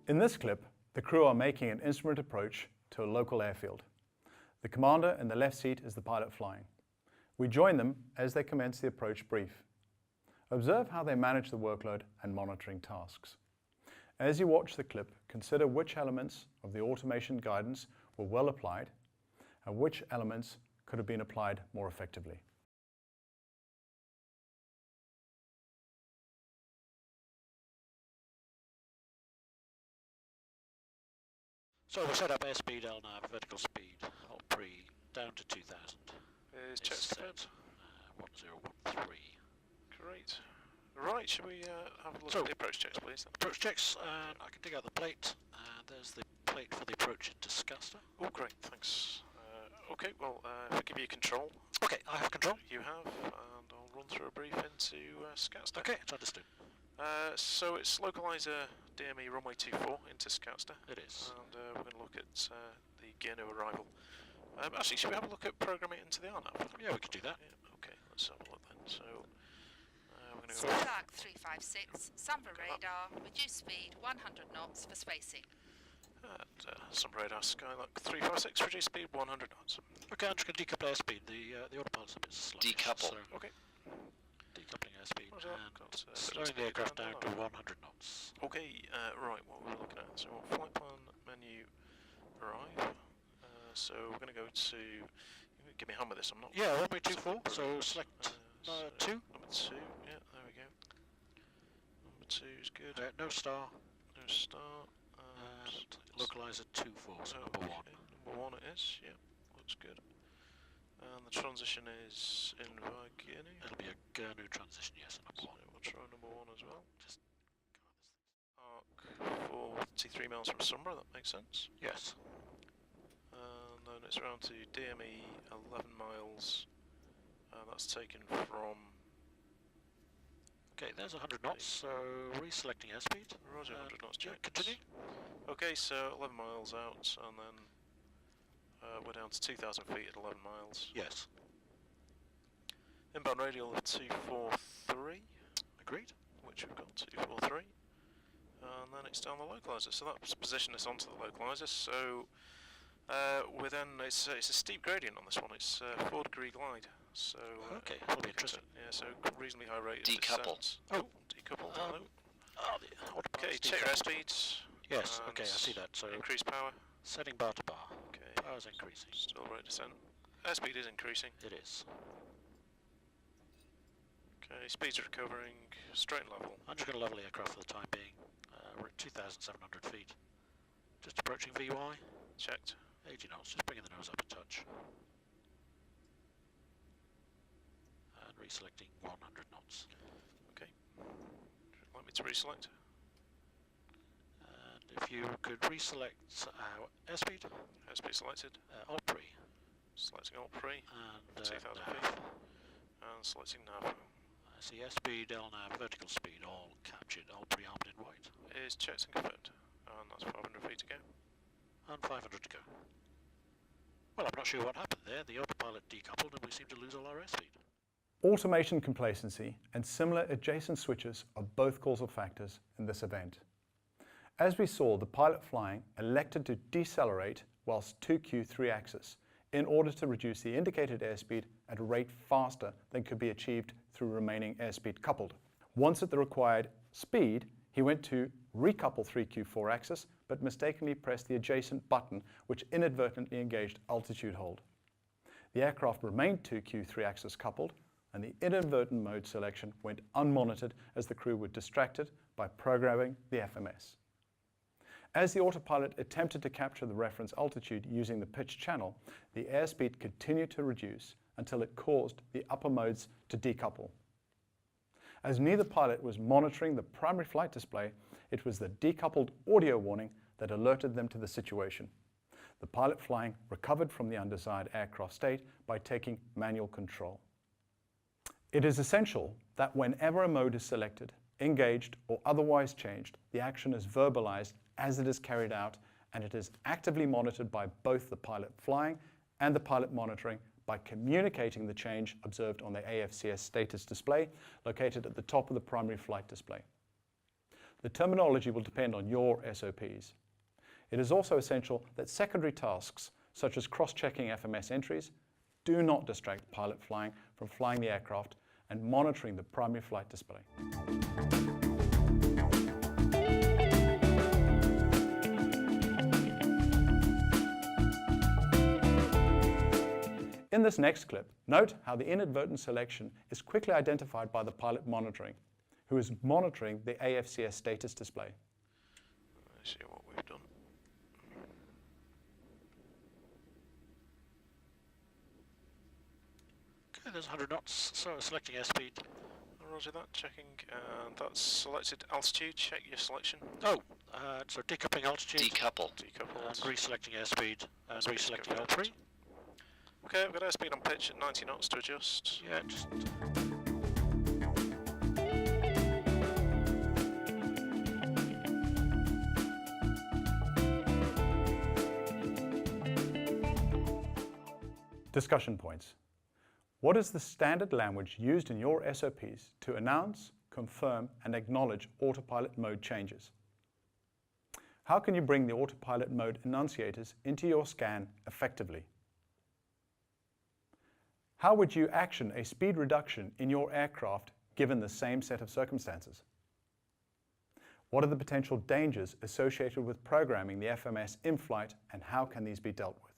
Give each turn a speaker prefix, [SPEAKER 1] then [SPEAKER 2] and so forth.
[SPEAKER 1] In this clip, the crew are making an instrument approach to a local airfield. The commander in the left seat is the pilot flying. We join them as they commence the approach brief. Observe how they manage the workload and monitoring tasks. As you watch the clip, consider which elements of the automation guidance were well applied and which elements could have been applied more effectively.
[SPEAKER 2] So we set up airspeed LNAV, vertical speed, hold pre, down to 2000.
[SPEAKER 3] Is check set?
[SPEAKER 2] 1013.
[SPEAKER 3] Great. Right, shall we have a look at the approach checks, please?
[SPEAKER 2] Approach checks, and I can dig out the plate, and there's the plate for the approach into Scasta.
[SPEAKER 3] Oh, great, thanks. Okay, well, if I give you control.
[SPEAKER 2] Okay, I have control.
[SPEAKER 3] You have, and I'll run through a brief into Scasta.
[SPEAKER 2] Okay, it's understood.
[SPEAKER 3] So it's localizer DME runway 24 into Scasta.
[SPEAKER 2] It is.
[SPEAKER 3] And we're going to look at the gear new arrival. Actually, should we have a look at programming it into the RNAV?
[SPEAKER 2] Yeah, we could do that.
[SPEAKER 3] Yeah, okay, let's have a look then. So we're going to go.
[SPEAKER 4] Skylark 356, Samba radar, reduce speed 100 knots for spacing.
[SPEAKER 3] Some radar Skylark 356, reduce speed 100 knots.
[SPEAKER 2] Okay, I'm just going to decouple airspeed. The autopilot's a bit slow.
[SPEAKER 5] Decouple.
[SPEAKER 2] So
[SPEAKER 3] Okay.
[SPEAKER 2] decoupling airspeed
[SPEAKER 3] Got,
[SPEAKER 2] and slowing the aircraft down to 100 knots.
[SPEAKER 3] Okay, right, what we're looking at. So flight plan menu arrive. So we're going to go to. Give me a hand with this. I'm not.
[SPEAKER 2] Yeah, runway 24. So select 2.
[SPEAKER 3] Number 2. Yeah, there we go. Number 2 is good.
[SPEAKER 2] No star.
[SPEAKER 3] No star.
[SPEAKER 2] And localizer 24. So number 1.
[SPEAKER 3] Number 1 it is. Yeah, looks good. And the transition is in via Guinea.
[SPEAKER 2] It'll be a Gurnu transition, yes, number 1.
[SPEAKER 3] So we'll try number 1 as well.
[SPEAKER 2] Just
[SPEAKER 3] Arc 43 miles from Sombra, that makes sense.
[SPEAKER 2] yes.
[SPEAKER 3] And then it's around to DME 11 miles. That's taken from.
[SPEAKER 2] Okay, there's 100 knots, so reselecting airspeed.
[SPEAKER 3] Roger, 100 knots
[SPEAKER 2] Yeah,
[SPEAKER 3] checked.
[SPEAKER 2] continue.
[SPEAKER 3] Okay, so 11 miles out, and then we're down to 2,000 feet at 11 miles.
[SPEAKER 2] Yes.
[SPEAKER 3] Inbound radial of 243,
[SPEAKER 2] Agreed.
[SPEAKER 3] which we've got 243. And then it's down the localizer, so that's positioned us onto the localizer. So we're then, it's a steep gradient on this one, it's 4-degree glide. So
[SPEAKER 2] Okay, that'll be interesting.
[SPEAKER 3] Yeah, so reasonably high rate of
[SPEAKER 5] Decouple.
[SPEAKER 3] descent.
[SPEAKER 2] Oh.
[SPEAKER 3] Decouple,
[SPEAKER 2] Oh,
[SPEAKER 3] hello.
[SPEAKER 2] the autopilot's
[SPEAKER 3] Okay, check your
[SPEAKER 2] decoupled.
[SPEAKER 3] airspeeds.
[SPEAKER 2] Yes,
[SPEAKER 3] and
[SPEAKER 2] okay, I see that. So
[SPEAKER 3] increase power.
[SPEAKER 2] setting bar to bar.
[SPEAKER 3] Okay.
[SPEAKER 2] Power's increasing.
[SPEAKER 3] Still rate of descent. Airspeed is increasing.
[SPEAKER 2] It is.
[SPEAKER 3] Okay, speeds are recovering. Straight and level.
[SPEAKER 2] I'm just going to level the aircraft for the time being. We're at 2,700 feet. Just approaching VY.
[SPEAKER 3] Checked.
[SPEAKER 2] 80 knots, just bringing the nose up a touch. And reselecting 100 knots.
[SPEAKER 3] Okay. Like me to reselect?
[SPEAKER 2] And if you could reselect our airspeed,
[SPEAKER 3] Airspeed selected.
[SPEAKER 2] Alt pre,
[SPEAKER 3] Selecting Alt Pre.
[SPEAKER 2] and
[SPEAKER 3] 2,000
[SPEAKER 2] nav.
[SPEAKER 3] feet. And selecting Nav.
[SPEAKER 2] I see airspeed, LNAV, vertical speed, all captured, all pre-armed in white.
[SPEAKER 3] Is checked and confirmed. And that's 500 feet to go.
[SPEAKER 2] And 500 to go. Well, I'm not sure what happened there. The autopilot decoupled and we seem to lose all our airspeed.
[SPEAKER 1] Automation complacency and similar adjacent switches are both causal factors in this event. As we saw, the pilot flying elected to decelerate whilst 2Q3 axis in order to reduce the indicated airspeed at a rate faster than could be achieved through remaining airspeed coupled. Once at the required speed, he went to recouple 3Q4 axis, but mistakenly pressed the adjacent button, which inadvertently engaged altitude hold. The aircraft remained 2Q3 axis coupled, and the inadvertent mode selection went unmonitored as the crew were distracted by programming the FMS. As the autopilot attempted to capture the reference altitude using the pitch channel, the airspeed continued to reduce until it caused the upper modes to decouple. As neither pilot was monitoring the primary flight display, it was the decoupled audio warning that alerted them to the situation. The pilot flying recovered from the undesired aircraft state by taking manual control. It is essential that whenever a mode is selected, engaged, or otherwise changed, the action is verbalized as it is carried out, and it is actively monitored by both the pilot flying and the pilot monitoring by communicating the change observed on the AFCS status display located at the top of the primary flight display. The terminology will depend on your SOPs. It is also essential that secondary tasks, such as cross-checking FMS entries, do not distract pilot flying from flying the aircraft and monitoring the primary flight display. In this next clip, note how the inadvertent selection is quickly identified by the pilot monitoring, who is monitoring the AFCS status display.
[SPEAKER 3] Let's see what we've done.
[SPEAKER 2] Okay, there's 100 knots, so selecting airspeed.
[SPEAKER 3] Roger that, checking, and that's selected altitude, check your selection.
[SPEAKER 2] Oh, so decoupling altitude.
[SPEAKER 5] Decouple.
[SPEAKER 3] Decoupled.
[SPEAKER 2] And reselecting airspeed and
[SPEAKER 3] Airspeed
[SPEAKER 2] reselecting
[SPEAKER 3] confirmed.
[SPEAKER 2] L3.
[SPEAKER 3] Okay, I've got airspeed on pitch at 90 knots to adjust.
[SPEAKER 2] Yeah, just
[SPEAKER 1] Discussion points. What is the standard language used in your SOPs to announce, confirm, and acknowledge autopilot mode changes? How can you bring the autopilot mode enunciators into your scan effectively? How would you action a speed reduction in your aircraft given the same set of circumstances? What are the potential dangers associated with programming the FMS in flight, and how can these be dealt with?